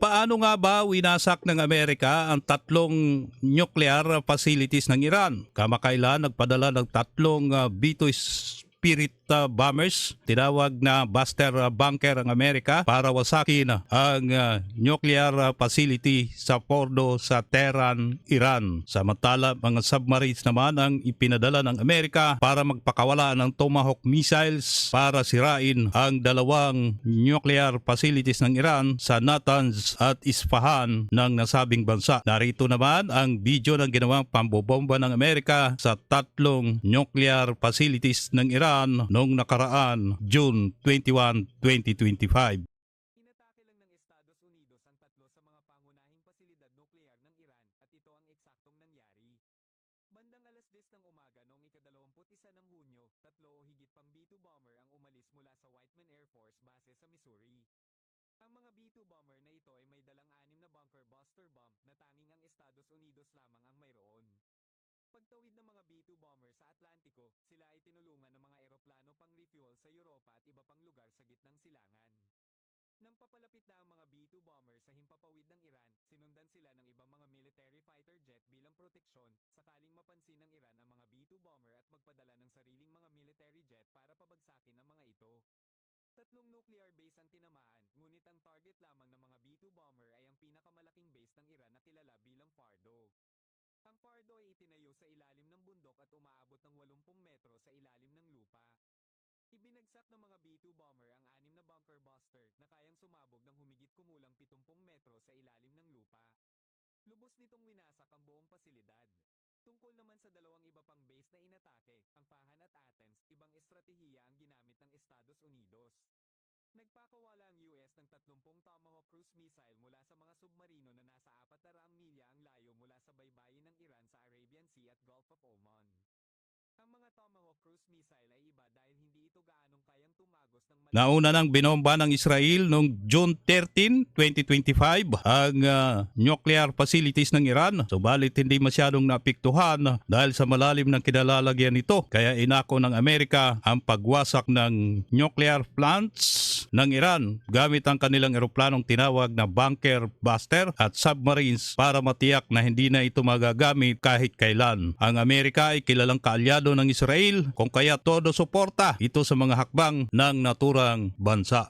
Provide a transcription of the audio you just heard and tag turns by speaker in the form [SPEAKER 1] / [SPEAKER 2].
[SPEAKER 1] Paano nga ba winasak ng Amerika ang tatlong nuclear facilities ng Iran? Kamakailan nagpadala ng tatlong B-2 Spirit bombers, tinawag na Buster bunker ang Amerika para wasakin ang nuclear facility sa Fordo sa Tehran, Iran. Samantala, mga submarines naman ang ipinadala ng Amerika para magpakawala ng Tomahawk missiles para sirain ang dalawang nuclear facilities ng Iran sa Natanz at Isfahan ng nasabing bansa. Narito naman ang video ng ginawang pambobomba ng Amerika sa tatlong nuclear facilities ng Iran noong nakaraan June 21, 2025.
[SPEAKER 2] Inatake lang ng Estados Unidos ang tatlo sa mga pangunahing pasilidad nuklear ng Iran at ito ang eksaktong nangyari. Bandang alas 10 ng umaga noong ika-21 ng Hunyo, tatlo o higit pang B-2 bomber ang umalis mula sa Whiteman Air Force Base sa Missouri. Ang mga B-2 bomber na ito ay may dalang 6 na bunker buster bomb na tanging ang Estados Unidos lamang ang mayroon. Pagtawid ng mga B-2 bomber sa Atlantiko, sila ay tinulungan ng mga eroplano pang refuel sa Europa at iba pang lugar sa gitnang silangan. Nang papalapit na ang mga B-2 bomber sa himpapawid ng Iran, sinundan sila ng ibang mga military fighter jet bilang proteksyon sakaling mapansin ng Iran ang mga B-2 bomber at magpadala ng sariling mga military jet para pabagsakin ang mga ito. Tatlong nuclear base ang tinamaan, ngunit ang target lamang ng mga B-2 bomber ay ang pinakamalaking base ng Iran na kilala bilang Fordo. Ang Fordo ay itinayo sa ilalim ng bundok at umaabot ng 80 metro sa ilalim ng lupa. Ibinagsak ng mga B-2 bomber ang 6 na bunker buster na kayang sumabog ng humigit kumulang 70 metro sa ilalim ng lupa. Lubos nitong winasak ang buong pasilidad. Tungkol naman sa dalawang iba pang base na inatake, ang Pahan at Athens, ibang estratehiya ang ginamit ng Estados Unidos. Nagpakawala ang US ng 30 Tomahawk cruise missile mula sa mga submarino na nasa 400 milya ang layo mula sa baybayin ng Iran sa Arabian Sea at Gulf of Oman. Ang mga Tomahawk cruise missile ay iba dahil hindi ito gaanong kayang tumagos ng
[SPEAKER 1] Nauna nang binomba ng Israel noong June 13, 2025 ang nuclear facilities ng Iran. Subalit hindi masyadong naapektuhan dahil sa malalim ng kinalalagyan nito. Kaya inako ng Amerika ang pagwasak ng nuclear plants ng Iran gamit ang kanilang eroplanong tinawag na bunker buster at submarines para matiyak na hindi na ito magagamit kahit kailan. Ang Amerika ay kilalang kaalyado ng Israel kung kaya todo suporta ito sa mga hakbang ng naturang bansa.